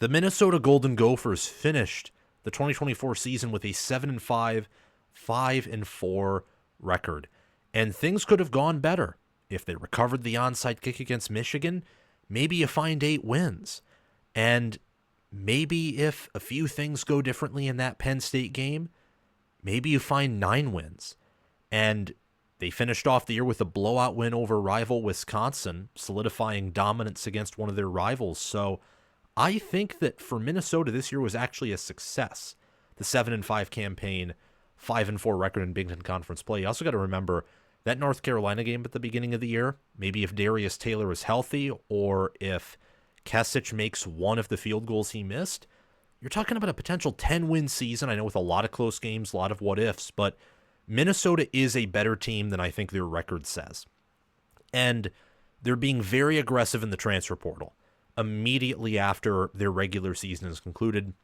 The Minnesota Golden Gophers finished the 2024 season with a 7-5, 5-4 record. And things could have gone better. If they recovered the onside kick against Michigan, maybe you find 8 wins. And maybe if a few things go differently in that Penn State game, maybe you find 9 wins. And they finished off the year with a blowout win over rival Wisconsin, solidifying dominance against one of their rivals. So I think that for Minnesota, this year was actually a success. The 7-5 campaign, 5-4 record in Big Ten Conference play. You also got to remember that North Carolina game at the beginning of the year, maybe if Darius Taylor is healthy or if Kesich makes one of the field goals he missed, you're talking about a potential 10-win season. I know with a lot of close games, a lot of what-ifs, but Minnesota is a better team than I think their record says. And they're being very aggressive in the transfer portal. Immediately after their regular season is concluded,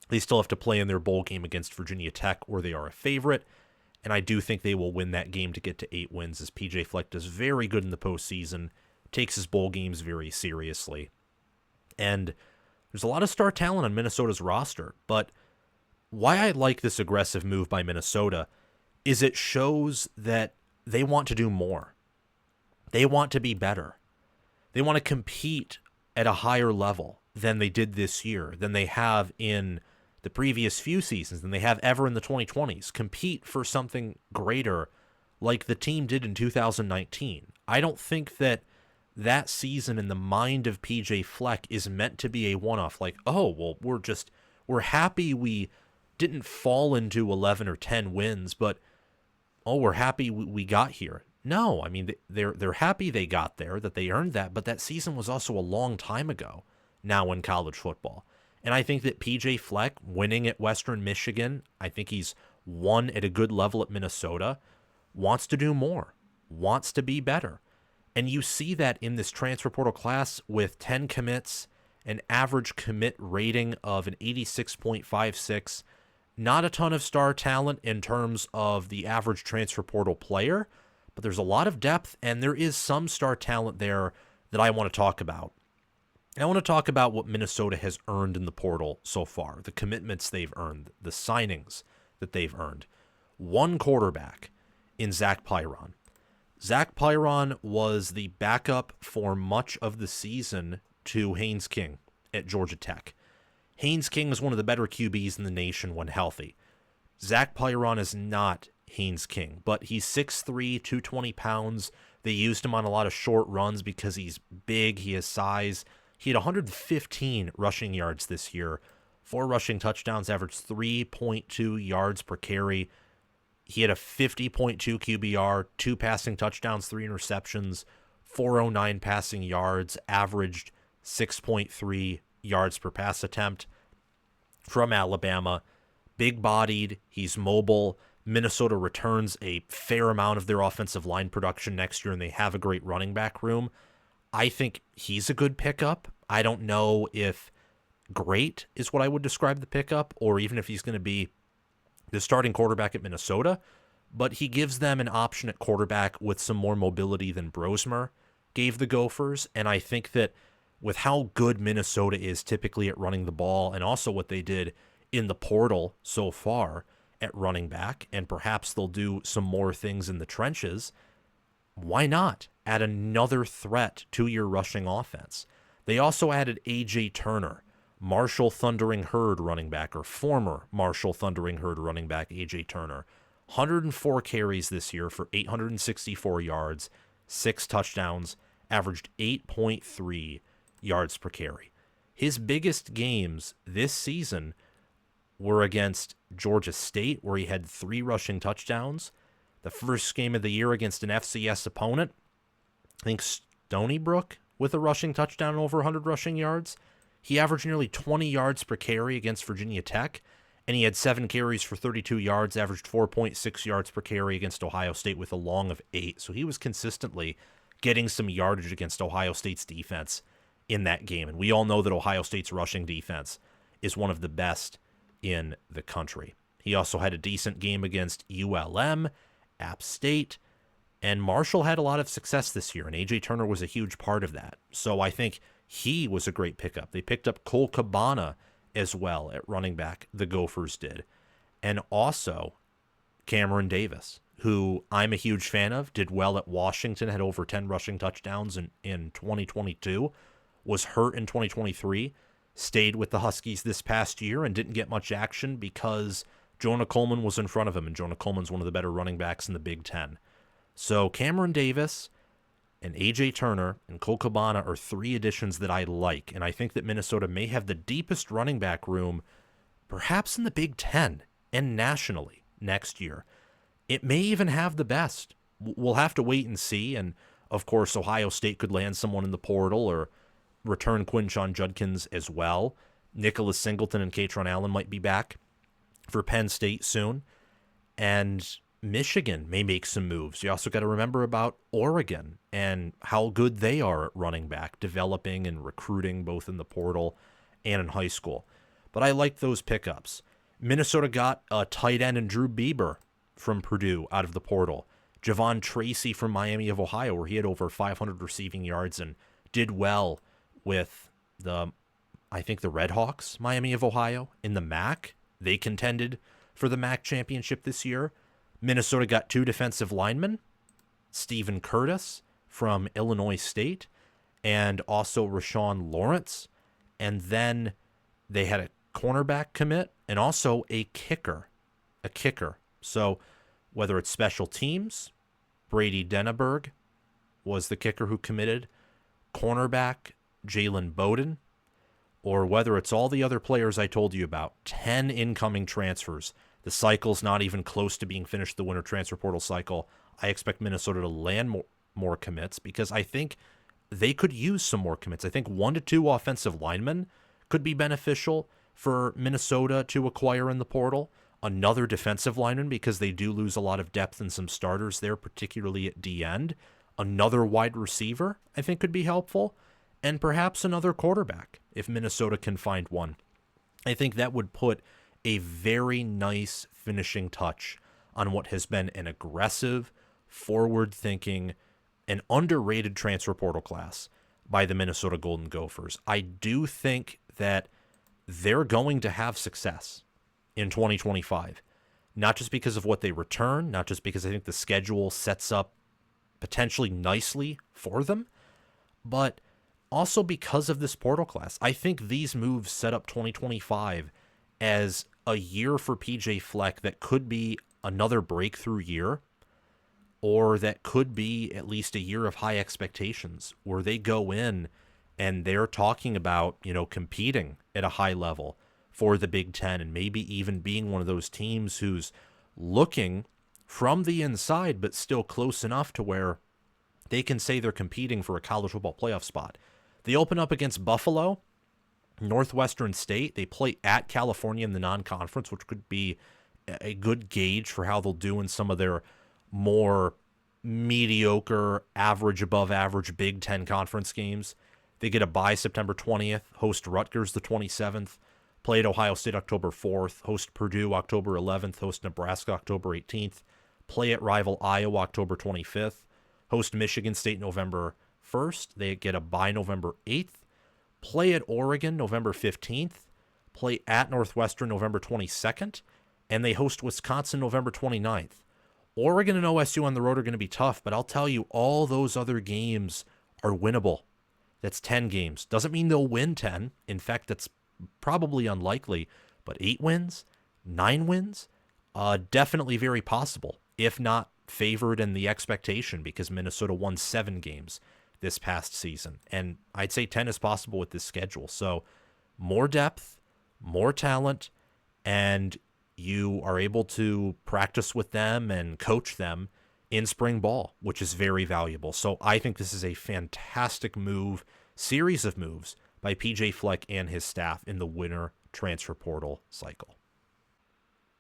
they still have to play in their bowl game against Virginia Tech, where they are a favorite. And I do think they will win that game to get to 8 wins, as PJ Fleck does very good in the postseason, takes his bowl games very seriously. And there's a lot of star talent on Minnesota's roster, but why I like this aggressive move by Minnesota is it shows that they want to do more. They want to be better. They want to compete at a higher level than they did this year, than they have in the previous few seasons, than they have ever in the 2020s. Compete for something greater like the team did in 2019. I don't think that season in the mind of PJ Fleck is meant to be a one-off. Like, oh, well, we're happy we didn't fall into 11 or 10 wins, but oh, we're happy we got here. No, I mean, they're happy they got there, that they earned that, but that season was also a long time ago now in college football. And I think that PJ Fleck winning at Western Michigan, I think he's won at a good level at Minnesota, wants to do more, wants to be better. And you see that in this transfer portal class with 10 commits, an average commit rating of an 86.56, not a ton of star talent in terms of the average transfer portal player, but there's a lot of depth, and there is some star talent there that I want to talk about. I want to talk about what Minnesota has earned in the portal so far, the commitments they've earned, the signings that they've earned. One quarterback in Zach Pyron. Zach Pyron was the backup for much of the season to Haynes King at Georgia Tech. Haynes King is one of the better QBs in the nation when healthy. Zach Pyron is not Haynes King, but he's 6'3", 220 pounds. They used him on a lot of short runs because he's big, he has size. He had 115 rushing yards this year, 4 rushing touchdowns, averaged 3.2 yards per carry. He had a 50.2 QBR, 2 passing touchdowns, 3 interceptions, 409 passing yards, averaged 6.3 yards per pass attempt from Alabama. Big-bodied, he's mobile. Minnesota returns a fair amount of their offensive line production next year, and they have a great running back room. I think he's a good pickup. I don't know if great is what I would describe the pickup, or even if he's going to be the starting quarterback at Minnesota, but he gives them an option at quarterback with some more mobility than Brosmer gave the Gophers, and I think that with how good Minnesota is typically at running the ball, and also what they did in the portal so far at running back, and perhaps they'll do some more things in the trenches, why not add another threat to your rushing offense? They also added A.J. Turner, Marshall Thundering Herd running back, or former Marshall Thundering Herd running back A.J. Turner. 104 carries this year for 864 yards, 6 touchdowns, averaged 8.3 yards per carry. His biggest games this season were against Georgia State, where he had 3 rushing touchdowns. The first game of the year against an FCS opponent, I think Stony Brook, with a rushing touchdown and over 100 rushing yards. He averaged nearly 20 yards per carry against Virginia Tech, and he had 7 carries for 32 yards, averaged 4.6 yards per carry against Ohio State with a long of 8. So he was consistently getting some yardage against Ohio State's defense in that game. And we all know that Ohio State's rushing defense is one of the best in the country. He also had a decent game against ULM, App State, and Marshall had a lot of success this year, and A.J. Turner was a huge part of that. So I think He was a great pickup. They picked up Cole Cabana as well at running back, the Gophers did. And also Cameron Davis, who I'm a huge fan of, did well at Washington, had over 10 rushing touchdowns in 2022, was hurt in 2023, stayed with the Huskies this past year and didn't get much action because Jonah Coleman was in front of him, and Jonah Coleman's one of the better running backs in the Big Ten. So Cameron Davis and A.J. Turner and Cole Cabana are three additions that I like, and I think that Minnesota may have the deepest running back room perhaps in the Big Ten and nationally next year. It may even have the best. We'll have to wait and see, and of course Ohio State could land someone in the portal or return Quinshon Judkins as well. Nicholas Singleton and Katron Allen might be back for Penn State soon, and Michigan may make some moves. You also got to remember about Oregon and how good they are at running back, developing and recruiting both in the portal and in high school. But I like those pickups. Minnesota got a tight end in Drew Bieber from Purdue out of the portal. Javon Tracy from Miami of Ohio, where he had over 500 receiving yards and did well with the Redhawks, Miami of Ohio, in the MAC. They contended for the MAC championship this year. Minnesota got two defensive linemen, Stephen Curtis from Illinois State, and also Rashawn Lawrence. And then they had a cornerback commit and also a kicker. So whether it's special teams, Brady Denneberg was the kicker who committed, cornerback Jalen Bowden, or whether it's all the other players I told you about, 10 incoming transfers. The cycle's not even close to being finished, the winter transfer portal cycle. I expect Minnesota to land more commits because I think they could use some more commits. I think 1 to 2 offensive linemen could be beneficial for Minnesota to acquire in the portal. Another defensive lineman because they do lose a lot of depth and some starters there, particularly at D end. Another wide receiver I think could be helpful. And perhaps another quarterback if Minnesota can find one. I think that would put a very nice finishing touch on what has been an aggressive, forward-thinking, and underrated transfer portal class by the Minnesota Golden Gophers. I do think that they're going to have success in 2025, not just because of what they return, not just because I think the schedule sets up potentially nicely for them, but also because of this portal class. I think these moves set up 2025 as a year for PJ Fleck that could be another breakthrough year, or that could be at least a year of high expectations where they go in and they're talking about, competing at a high level for the Big Ten and maybe even being one of those teams who's looking from the inside but still close enough to where they can say they're competing for a college football playoff spot. They open up against Buffalo, Northwestern State. They play at California in the non-conference, which could be a good gauge for how they'll do in some of their more mediocre, average, above average Big Ten conference games. They get a bye September 20th, host Rutgers the 27th, play at Ohio State October 4th, host Purdue October 11th, host Nebraska October 18th, play at rival Iowa October 25th, host Michigan State November 1st. They get a bye November 8th, play at Oregon November 15th, play at Northwestern November 22nd, and they host Wisconsin November 29th. Oregon and OSU on the road are going to be tough, but I'll tell you, all those other games are winnable. That's 10 games. Doesn't mean they'll win 10. In fact, that's probably unlikely, but 8 wins, 9 wins, definitely very possible, if not favored in the expectation, because Minnesota won 7 games this past season. And I'd say 10 is possible with this schedule. So more depth, more talent, and you are able to practice with them and coach them in spring ball, which is very valuable. So I think this is a fantastic series of moves by PJ Fleck and his staff in the winter transfer portal cycle.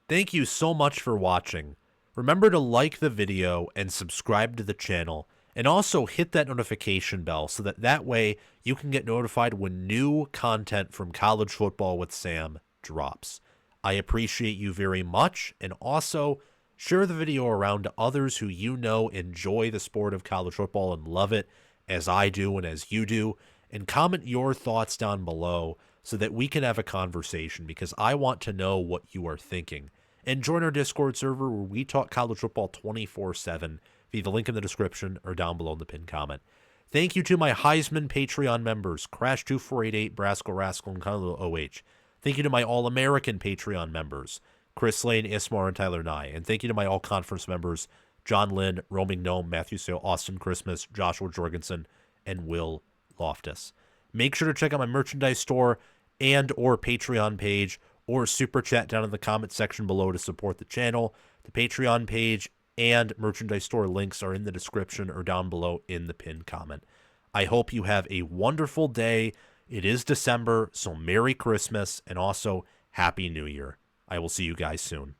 Thank you so much for watching. Remember to like the video and subscribe to the channel, and also hit that notification bell so that way you can get notified when new content from College Football with Sam drops. I appreciate you very much, and also share the video around to others who enjoy the sport of college football and love it as I do and as you do, and comment your thoughts down below so that we can have a conversation, because I want to know what you are thinking. And join our Discord server where we talk college football 24/7 via the link in the description or down below in the pinned comment. Thank you to my Heisman Patreon members, Crash2488, Brasco Rascal, and Kylo OH. Thank you to my All-American Patreon members, Chris Lane, Ismar, and Tyler Nye. And thank you to my All-Conference members, John Lynn, Roaming Gnome, Matthew Sale, Austin Christmas, Joshua Jorgensen, and Will Loftus. Make sure to check out my merchandise store and or Patreon page, or super chat down in the comment section below to support the channel. The Patreon page and merchandise store links are in the description or down below in the pinned comment. I hope you have a wonderful day. It is December, so Merry Christmas and also Happy New Year. I will see you guys soon.